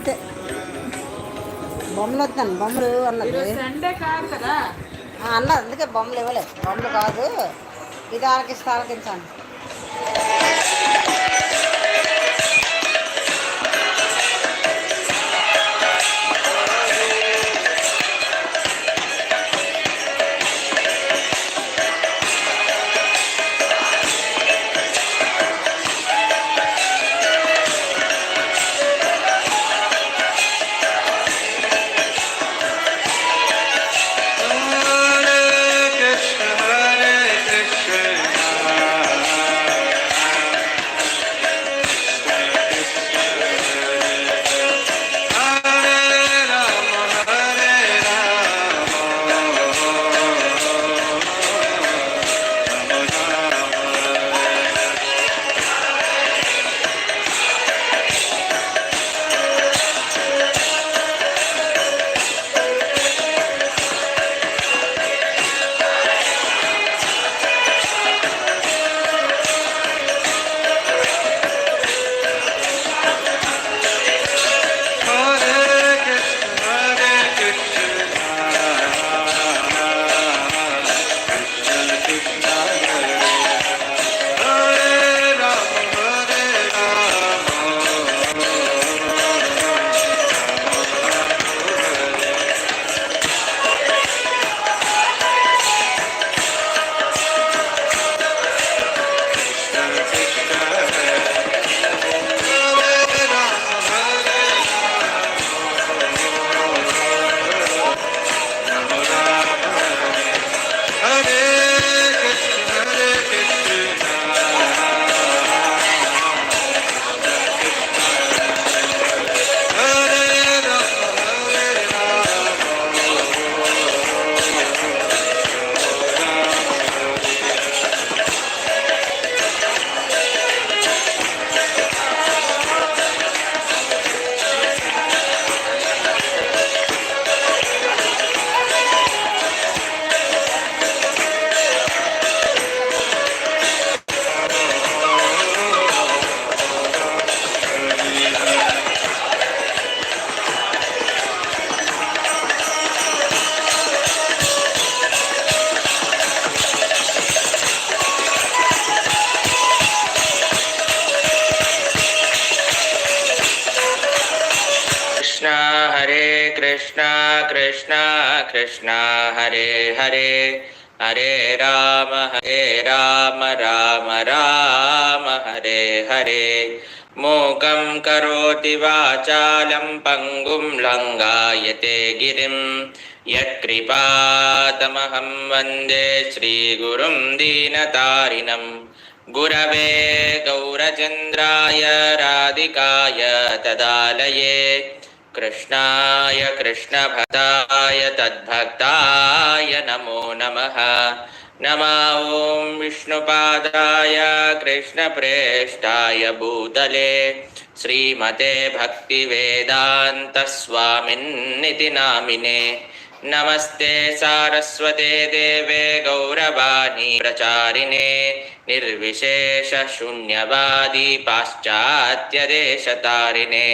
అంతే. బొమ్మలు వద్దాను, బొమ్మలు అన్నది సండే కాదు కదా అన్నది, అందుకే బొమ్మలు ఇవ్వలే. బొమ్మలు కాదు, ఇది ఆలకిస్తా ఆలకించాను. कृष्ण कृष्ण कृष्ण हरे हरे हरे राम राम राम हरे हरे मूकं करोति वाचालं पंगुं लंघायते गिरिं यत्कृपातमहं वन्दे श्रीगुरुं दीनतारिणं गुरवे गौरचन्द्राय राधिकाय तदालये कृष्णाय कृष्णभक्ताय तद्भक्ताय नमो नमः। नमो ॐ विष्णुपादाय कृष्णप्रेष्ठाय भूतले श्रीमते भक्तिवेदान्तस्वामिन्निति नामिने। नमस्ते सारस्वते देवे गौरवाणी प्रचारिणे निर्विशेषशून्यवादी पाश्चात्यदेशतारिणे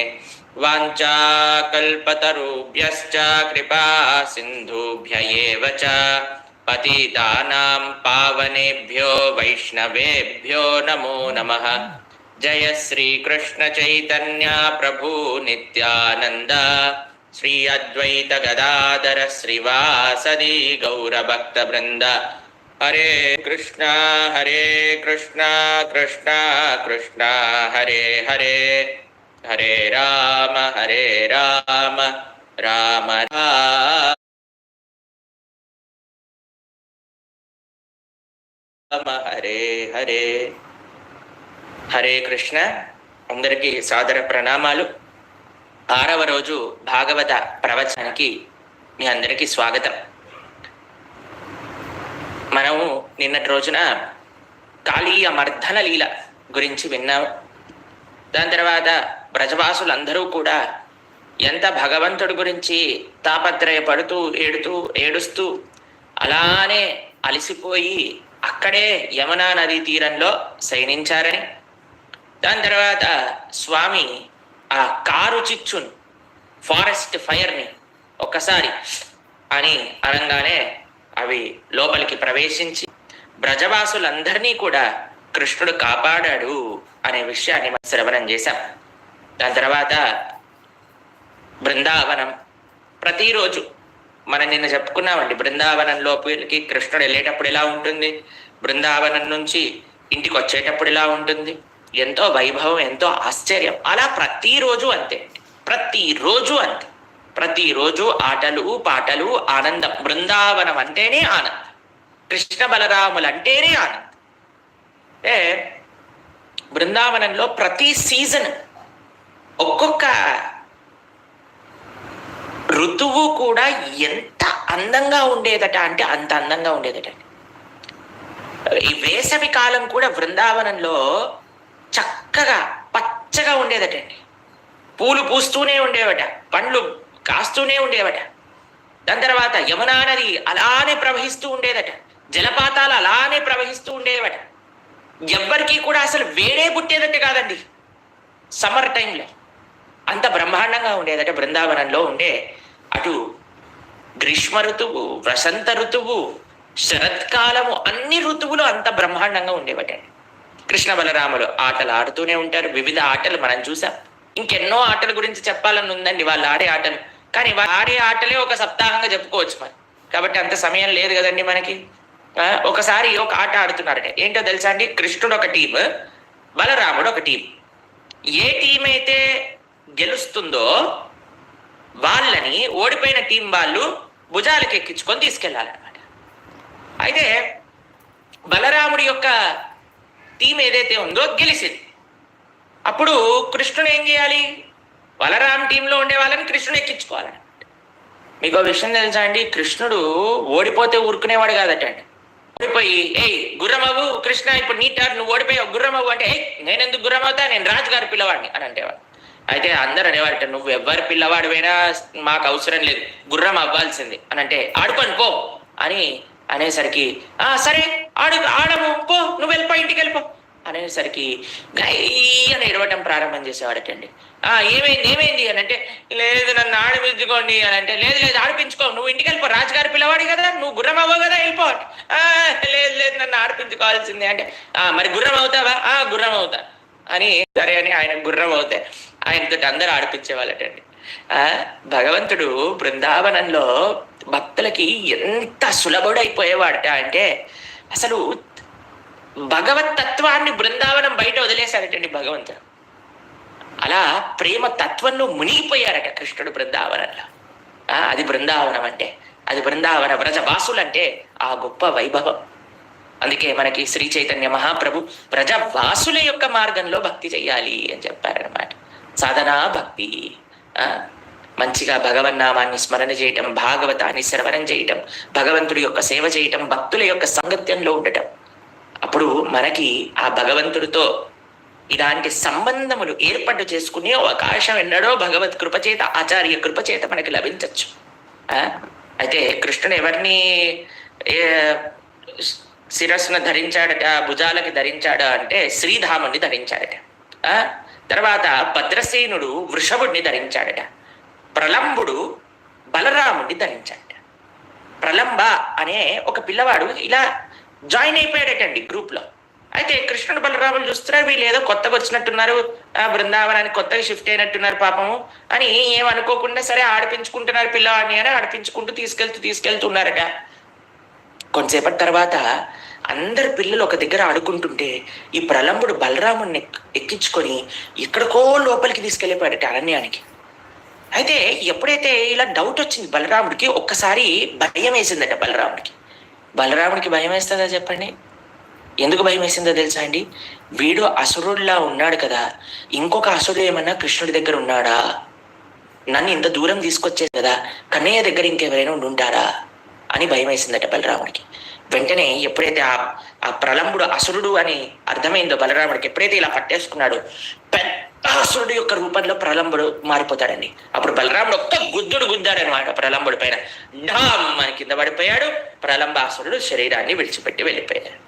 वाञ्छाकल्पतरुभ्यश्च कृपा सिन्धुभ्य एव च पतितानां पावनेभ्यो वैष्णवेभ्यो नमो नमः। जय श्री कृष्ण चैतन्य प्रभु नित्यानंद श्री अद्वैत गदाधर श्रीवासदि गौरभक्तवृंद। हरे कृष्णा कृष्णा कृष्णा हरे हरे हरे राम राम राम हरे हरे। హరే కృష్ణ. అందరికీ సాదర ప్రణామాలు. 6వ రోజు భాగవత ప్రవచనానికి మీ అందరికీ స్వాగతం. మనము నిన్నటి రోజున కాళీయ మర్దన లీల గురించి విన్నాము. దాని తర్వాత బ్రజవాసులందరూ కూడా ఎంత భగవంతుడి గురించి తాపత్రయపడుతూ ఏడుస్తూ అలానే అలసిపోయి అక్కడే యమునా నదీ తీరంలో శయనించారని, దాని తర్వాత స్వామి ఆ కారు చిచ్చును ఫారెస్ట్ ఫైర్ని ఒక్కసారి అని అనగానే అవి లోపలికి ప్రవేశించి బ్రజవాసులందరినీ కూడా కృష్ణుడు కాపాడాడు అనే విషయాన్ని మనం శ్రవణం చేశాం. దాని తర్వాత బృందావనం ప్రతిరోజు మనం నిన్న చెప్పుకున్నామండి. బృందావనం లోపలికి కృష్ణుడు వెళ్ళేటప్పుడు ఎలా ఉంటుంది, బృందావనం నుంచి ఇంటికి వచ్చేటప్పుడు ఎలా ఉంటుంది, ఎంతో వైభవం, ఎంతో ఆశ్చర్యం. అలా ప్రతిరోజు అంతే, ప్రతిరోజు అంతే. ప్రతిరోజు ఆటలు పాటలు ఆనందం. బృందావనం అంటేనే ఆనందం, కృష్ణ బలరాములు అంటేనే ఆనందం. అంటే బృందావనంలో ప్రతి సీజన్ ఒక్కొక్క ఋతువు కూడా ఎంత అందంగా ఉండేదట అంటే అంత అందంగా ఉండేదట. ఈ వేసవి కాలం కూడా బృందావనంలో చక్కగా పచ్చగా ఉండేదటండి. పూలు పూస్తూనే ఉండేవట, పండ్లు కాస్తూనే ఉండేవట. దాని తర్వాత యమునా నది అలానే ప్రవహిస్తూ ఉండేదట, జలపాతాలు అలానే ప్రవహిస్తూ ఉండేవట. ఎవ్వరికీ కూడా అసలు వేడే పుట్టేదట కాదండి సమ్మర్ టైంలో. అంత బ్రహ్మాండంగా ఉండేదట బృందావనంలో ఉండే. అటు గ్రీష్మ ఋతువు, వసంత ఋతువు, శరత్కాలము, అన్ని ఋతువులు అంత బ్రహ్మాండంగా ఉండేవట. కృష్ణ బలరాములు ఆటలు ఆడుతూనే ఉంటారు. వివిధ ఆటలు మనం చూసాం. ఇంకెన్నో ఆటల గురించి చెప్పాలని ఉందండి, వాళ్ళు ఆడే ఆటలు. కానీ వాళ్ళు ఆడే ఆటలే ఒక సప్తాహంగా చెప్పుకోవచ్చు మనం, కాబట్టి అంత సమయం లేదు కదండి మనకి. ఒకసారి ఒక ఆట ఆడుతున్నారట. ఏంటో తెలుసా అండి? కృష్ణుడు ఒక టీం, బలరాముడు ఒక టీం. ఏ టీం అయితే గెలుస్తుందో వాళ్ళని ఓడిపోయిన టీం వాళ్ళు భుజాలకు ఎక్కించుకొని తీసుకెళ్ళాలన్నమాట. అయితే బలరాముడి యొక్క టీం ఏదైతే ఉందో గెలిచింది. అప్పుడు కృష్ణుడు ఏం చేయాలి? బలరాం టీంలో ఉండే వాళ్ళని కృష్ణుడు ఎక్కించుకోవాలన్నమాట. మీకు విషయం తెలుసా అండి? కృష్ణుడు ఓడిపోతే ఊరుకునేవాడు కాదట అండి. ఓడిపోయి ఏయ్ గుర్రమవ్వు కృష్ణ, ఇప్పుడు నీ టర్న్, నువ్వు ఓడిపోయావు గుర్రమవ్వు అంటే, నేను ఎందుకు గుర్రం అవుతా, నేను రాజుగారి పిల్లవాడిని అని అంటేవాడు. అయితే అందరు అనేవారట, నువ్వు ఎవ్వరి పిల్లవాడివైనా మాకు అవసరం లేదు, గుర్రం అవ్వాల్సింది అని అంటే, ఆడుకొని పో అని అనేసరికి సరే ఆడము పో, నువ్వు వెళ్ళిపో, ఇంటికి వెళ్ళిపో అనేసరికి గై అని ఎడవటం ప్రారంభం చేసేవాడటండి. ఏమైంది అని అంటే, లేదు నన్ను ఆడిపించుకోండి అని అంటే, లేదు ఆడిపించుకో, నువ్వు ఇంటికి వెళ్ళిపో, రాజుగారి పిల్లవాడి కదా, నువ్వు గుర్రం అవ్వవు కదా, వెళ్ళిపో. లేదు నన్ను ఆడిపించుకోవాల్సిందే అంటే, మరి గుర్రం అవుతావా? గుర్రం అవుతా అని సరే అని ఆయన గుర్రం అవుతే ఆయనతో అందరూ ఆడిపించేవాళ్ళటండి. భగవంతుడు బృందావనంలో భక్తులకి ఎంత సులభుడైపోయేవాడట అంటే, అసలు భగవత్ తత్వాన్ని బృందావనం బయట వదిలేశారటండి భగవంతుడు. అలా ప్రేమ తత్వంలో మునిగిపోయారట కృష్ణుడు బృందావనంలో. అది బృందావనం అంటే, అది బృందావన వ్రజవాసులు అంటే ఆ గొప్ప వైభవం. అందుకే మనకి శ్రీ చైతన్య మహాప్రభు వ్రజవాసుల యొక్క మార్గంలో భక్తి చెయ్యాలి అని చెప్పారనమాట. సాధనా భక్తి, మంచిగా భగవన్నామాన్ని స్మరణ చేయటం, భాగవతాన్ని శ్రవణం చేయటం, భగవంతుడి యొక్క సేవ చేయటం, భక్తుల యొక్క సాంగత్యంలో ఉండటం. అప్పుడు మనకి ఆ భగవంతుడితో ఇలాంటి సంబంధములు ఏర్పాటు చేసుకునే అవకాశం ఎన్నడో భగవత్ కృపచేత, ఆచార్య కృపచేత మనకి లభించవచ్చు. అయితే కృష్ణుడు ఎవరిని శిరస్సును ధరించాడట, భుజాలకి ధరించాడు అంటే శ్రీధాముడిని ధరించాడట. తర్వాత భద్రసేనుడు వృషభుడిని ధరించాడట. ప్రలంబుడు బలరాముడిని ధరించాడట. ప్రలంబ అనే ఒక పిల్లవాడు ఇలా జాయిన్ అయిపోయాడటండి గ్రూప్ లో. అయితే కృష్ణుడు బలరాములు చూస్తున్నారు, వీళ్ళు ఏదో కొత్తగా వచ్చినట్టున్నారు, బృందావనానికి కొత్తగా షిఫ్ట్ అయినట్టున్నారు పాపము అని ఏమనుకోకుండా సరే ఆడిపించుకుంటున్నారు పిల్లవాడిని అని ఆడిపించుకుంటూ తీసుకెళ్తున్నారట. కొంతసేపటి తర్వాత అందరు పిల్లలు ఒక దగ్గర ఆడుకుంటుంటే ఈ ప్రలంబుడు బలరాముడిని ఎక్కించుకొని ఎక్కడికో లోపలికి తీసుకెళ్ళిపోయాడట అరణ్యానికి. అయితే ఎప్పుడైతే ఇలా డౌట్ వచ్చింది బలరాముడికి, ఒక్కసారి భయం వేసిందట బలరాముడికి. బలరాముడికి భయం వేస్తుందా చెప్పండి? ఎందుకు భయం వేసిందో తెలుసా అండి? వీడు అసురుడిలా ఉన్నాడు కదా, ఇంకొక అసురుడు ఏమన్నా కృష్ణుడి దగ్గర ఉన్నాడా, నన్ను ఇంత దూరం తీసుకొచ్చేది కదా, కన్నయ్య దగ్గర ఇంకెవరైనా ఉండుంటారా అని భయం వేసిందట బలరాముడికి. వెంటనే ఎప్పుడైతే ఆ ప్రలంబుడు అసురుడు అని అర్థమైందో బలరాముడికి, ఎప్పుడైతే ఇలా పట్టేసుకున్నాడు, పెద్ద అసురుడు యొక్క రూపంలో ప్రలంబుడు మారిపోతాడండి. అప్పుడు బలరాముడు ఒక్క గుద్దాడనమాట ప్రలంబుడి పైన, ఢామ్ అని కింద పడిపోయాడు. ప్రలంబాసురుడు శరీరాన్ని విడిచిపెట్టి వెళ్ళిపోయాడు.